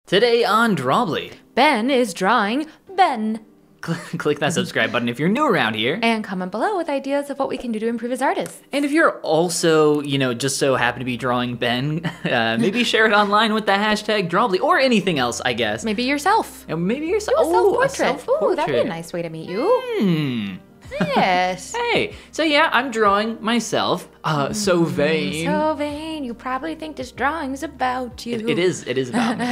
Today on Drawbli. Ben is drawing Ben. Click that subscribe button if you're new around here. And comment below with ideas of what we can do to improve as artists. And if you're also, just so happen to be drawing Ben, maybe share it online with the hashtag Drawbli or anything else, I guess. Maybe yourself. Maybe yourself. Do a self-portrait. Self-portrait. Ooh, that'd be a nice way to meet you. Yes. Hey, so yeah, I'm drawing myself. So vain. So vain. You probably think this drawing's about you. It is about me.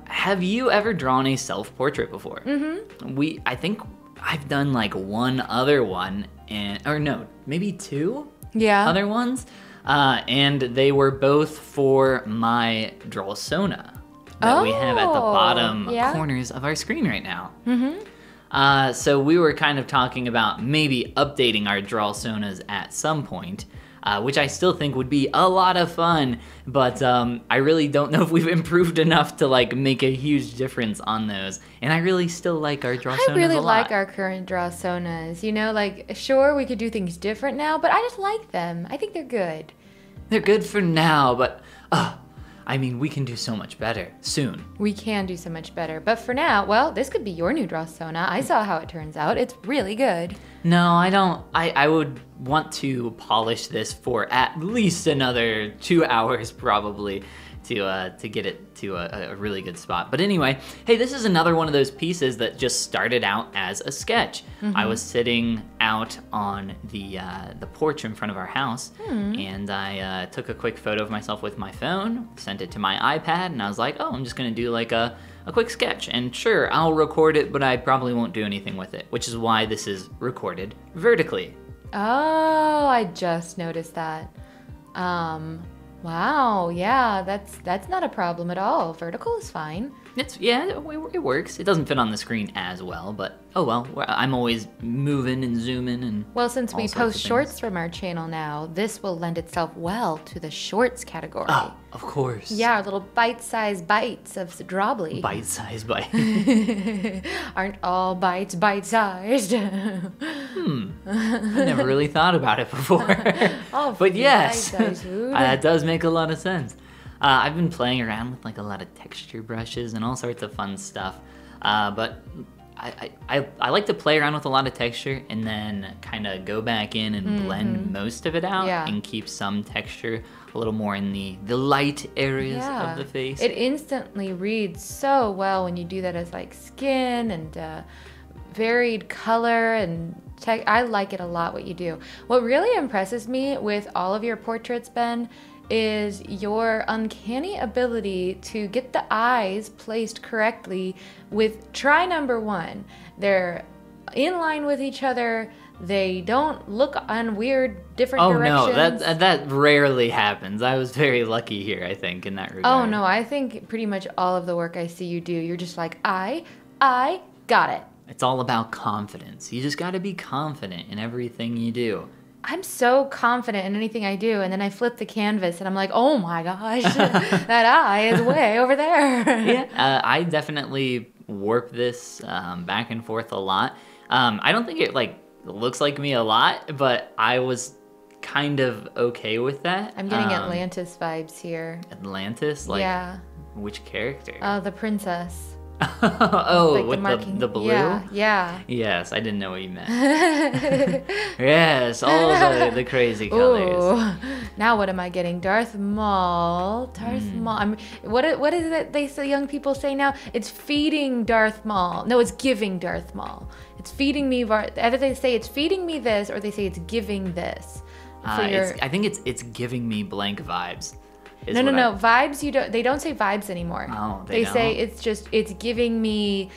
Have you ever drawn a self-portrait before? Mm-hmm. I think I've done like one other one, maybe two other ones. And they were both for my Drawsona that we have at the bottom corners of our screen right now. Mm-hmm. So we were kind of talking about maybe updating our Drawsonas at some point, which I still think would be a lot of fun, but I really don't know if we've improved enough to like make a huge difference on those. And I really still like our Drawsonas a lot. I really like our current Drawsonas. Sure, we could do things different now, but I just like them. I think they're good. They're good for now, but we can do so much better soon. We can do so much better. But for now, well, this could be your new Drawsona. I saw how it turns out. It's really good. No, I don't. I would want to polish this for at least another 2 hours probably to get it to a really good spot. But anyway, hey, this is another one of those pieces that just started out as a sketch. Mm-hmm. I was sitting out on the porch in front of our house, and I took a quick photo of myself with my phone, sent it to my iPad, and I was like, oh, I'm just gonna do like a quick sketch. And sure, I'll record it, but I probably won't do anything with it, which is why this is recorded vertically. Oh, I just noticed that. Wow, yeah, that's not a problem at all. Vertical is fine. It works. It doesn't fit on the screen as well, but oh well. I'm always moving and zooming and. Well, since we post shorts from our channel now, this will lend itself well to the shorts category. Oh, of course. Yeah, our little bite-sized bites of Drawbli. Bite-sized bite. Aren't all bites bite-sized? I've never really thought about it before. But yes, that does make a lot of sense. I've been playing around with like a lot of texture brushes and all sorts of fun stuff, but I like to play around with a lot of texture and then kind of go back in and blend most of it out and keep some texture a little more in the light areas of the face. It instantly reads so well when you do that as like skin and varied color and I like it a lot what you do. What really impresses me with all of your portraits, Ben, is your uncanny ability to get the eyes placed correctly with try number one. They're in line with each other. They don't look on weird different directions. No, that rarely happens. I was very lucky here, I think, in that regard. Oh no, I think pretty much all of the work I see you do, you're just like, I got it. It's all about confidence. You just gotta be confident in everything you do. I'm so confident in anything I do, and then I flip the canvas, and I'm like, oh my gosh, that eye is way over there. I definitely warp this back and forth a lot. I don't think it looks like me a lot, but I was kind of okay with that. I'm getting Atlantis vibes here. Atlantis? Which character? The princess. With the blue? Yeah. Yes, I didn't know what you meant. Yes, all the crazy colors. Ooh. Now what am I getting? Darth Maul. Maul. What is it they say young people say now? It's feeding Darth Maul. No, it's giving Darth Maul. It's feeding me. Either they say it's feeding me this, or they say it's giving this. I think it's giving me blank vibes. No. Vibes, they don't say vibes anymore. Oh, they say it's giving me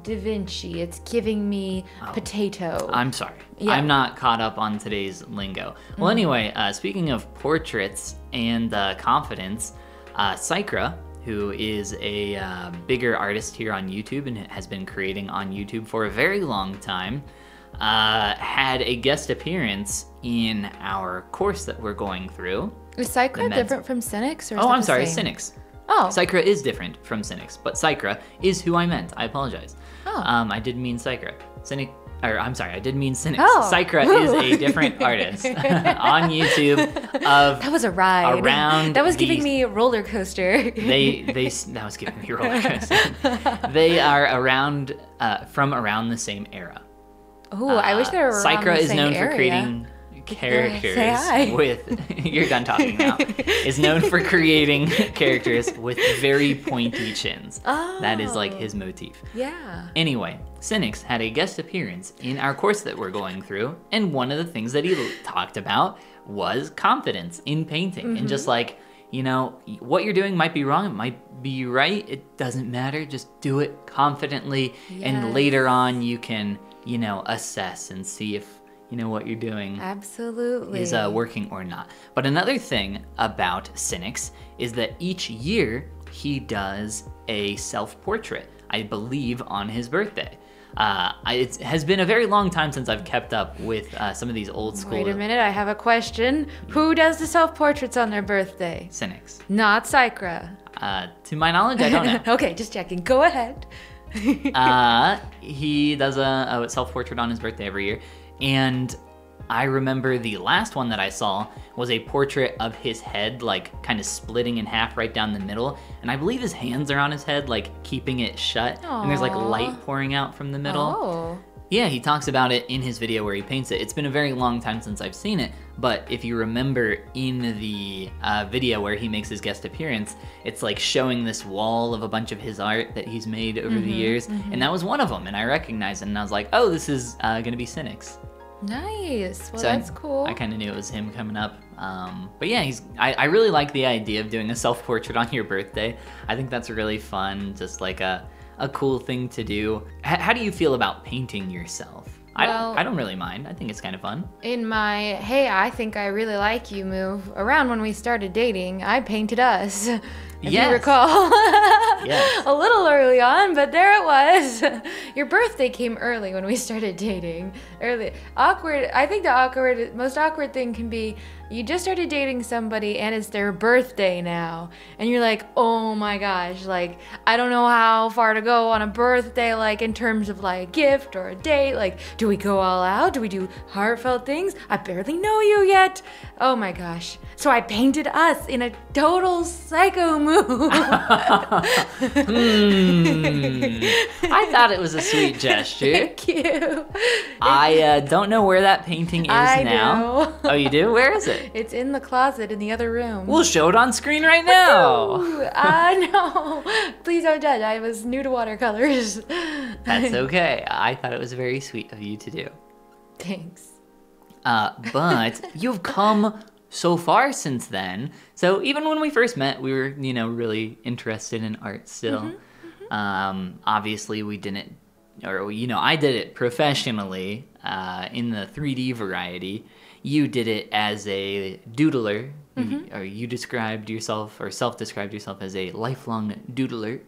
Da Vinci. It's giving me potato. I'm sorry. Yeah. I'm not caught up on today's lingo. Well, anyway, speaking of portraits and confidence, Sycra, who is a bigger artist here on YouTube and has been creating on YouTube for a very long time, had a guest appearance in our course that we're going through. Is Sycra different from Cynics? Or I'm sorry, Cynics. Oh. Sycra is different from Cynics, but Sycra is who I meant. I apologize. Oh. I didn't mean Sycra. or I'm sorry, I did mean Cynics. Oh. Sykra is a different artist on YouTube of that was a ride. That was giving me a roller coaster. That was giving me a roller coaster. They are around from around the same era. Oh, I wish they were around Sykra the is same known area. for creating characters Say hi. with you're done talking now. Is known for creating characters with very pointy chins. Oh. That is like his motif. Yeah. Anyway, Cynics had a guest appearance in our course that we're going through, and one of the things that he talked about was confidence in painting, and just like, you know, what you're doing might be wrong, it might be right, it doesn't matter, just do it confidently, and later on you can, you know, assess and see if, you know, what you're doing Absolutely. is working or not. But another thing about Cynics is that each year he does a self-portrait, I believe on his birthday. It has been a very long time since I've kept up with some of these old school... Wait a minute, I have a question. Who does the self-portraits on their birthday? Cynics. Not Sykra. To my knowledge, I don't know. Okay, just checking. Go ahead. He does a self-portrait on his birthday every year. And I remember the last one that I saw was a portrait of his head, like kind of splitting in half right down the middle. And I believe his hands are on his head, like keeping it shut. Aww. And there's like light pouring out from the middle. Oh. Yeah, he talks about it in his video where he paints it. It's been a very long time since I've seen it, but if you remember in the video where he makes his guest appearance, it's like showing this wall of a bunch of his art that he's made over the years, and that was one of them, and I recognized it, and I was like, oh, this is gonna be Cynics. Nice. Well, So that's cool. I kind of knew it was him coming up. But yeah, I really like the idea of doing a self-portrait on your birthday. I think that's really fun, just like a cool thing to do. How do you feel about painting yourself? Well, I don't really mind. I think it's kind of fun. In my, hey, I think I really like you move, around when we started dating, I painted us. If you recall. Yes. A little early on, but there it was. Your birthday came early when we started dating. Early. Awkward. I think the most awkward thing can be you just started dating somebody and it's their birthday now. And you're like, oh my gosh, like, I don't know how far to go on a birthday, like in terms of like gift or a date. Like, do we go all out? Do we do heartfelt things? I barely know you yet. Oh my gosh. So I painted us in a total psycho move. I thought it was a sweet gesture. Thank you. I don't know where that painting is now. Know. Oh, you do? Where is it? It's in the closet in the other room. We'll show it on screen right now. No. Please don't judge. I was new to watercolors. That's okay. I thought it was very sweet of you to do. Thanks. But you've come so far since then. So even when we first met, we were, you know, really interested in art still. Obviously, we didn't, or, you know, I did it professionally in the 3D variety. You did it as a doodler, or you described yourself, or self-described yourself as a lifelong doodler.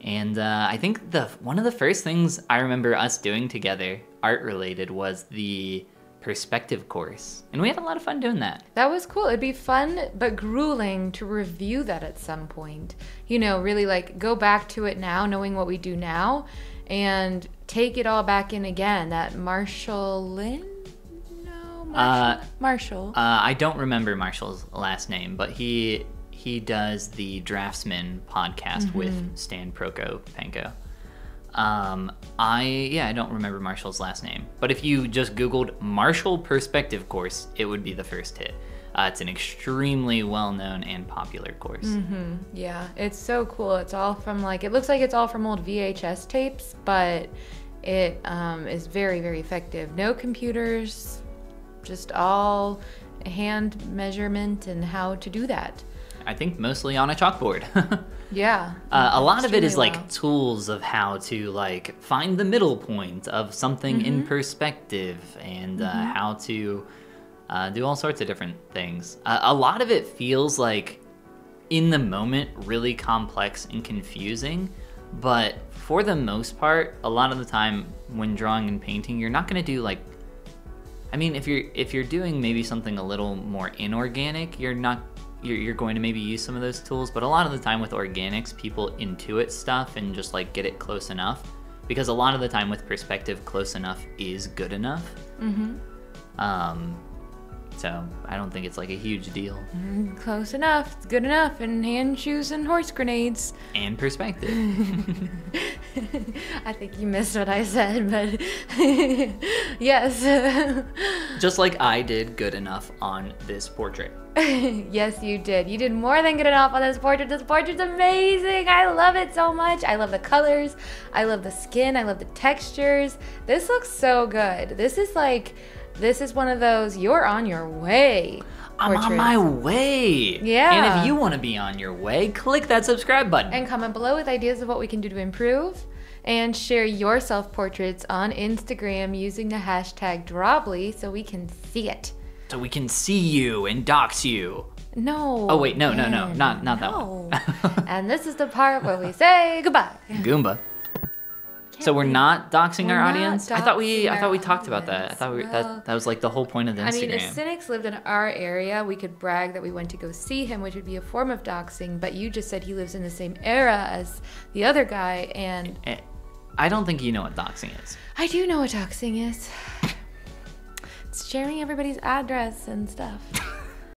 And I think one of the first things I remember us doing together, art-related, was the perspective course. And we had a lot of fun doing that. That was cool. It'd be fun, but grueling to review that at some point. You know, really like go back to it now, knowing what we do now, and take it all back in again. That Marshall Lynn? Marshall. I don't remember Marshall's last name, but he does the Draftsman podcast with Stan Prokopenko. I don't remember Marshall's last name, but if you just Googled Marshall Perspective Course, it would be the first hit. It's an extremely well-known and popular course. Yeah, it's so cool. It's all from it looks like it's all from old VHS tapes, but it is very, very effective. No computers, just all hand measurement and how to do that. I think mostly on a chalkboard. Yeah. A lot of it is like tools of how to like find the middle point of something in perspective, and how to do all sorts of different things. A lot of it feels like in the moment really complex and confusing, but for the most part, a lot of the time when drawing and painting, you're not going to do like, I mean, if you're doing maybe something a little more inorganic, you're going to maybe use some of those tools, but a lot of the time with organics, people intuit stuff and just like get it close enough. because a lot of the time with perspective, close enough is good enough. So I don't think it's like a huge deal. Close enough, it's good enough, and hand shoes and horse grenades. And perspective. I think you missed what I said, but yes. Just like I did good enough on this portrait. Yes, you did. You did more than good enough on this portrait. This portrait's amazing. I love it so much. I love the colors. I love the skin. I love the textures. This looks so good. This is one of those you're on your way portraits. I'm on my way. Yeah. And if you want to be on your way, click that subscribe button. And comment below with ideas of what we can do to improve. And share your self-portraits on Instagram using the hashtag Drawbli so we can see it. So we can see you and dox you. No. Oh wait, no, not that one. And this is the part where we say goodbye. Goomba. So we're not doxing our audience? I thought we talked about that. I thought that was like the whole point of the Instagram. I mean, if Cynics lived in our area, we could brag that we went to go see him, which would be a form of doxing, but you just said he lives in the same era as the other guy, and I don't think you know what doxing is. I do know what doxing is. It's sharing everybody's address and stuff.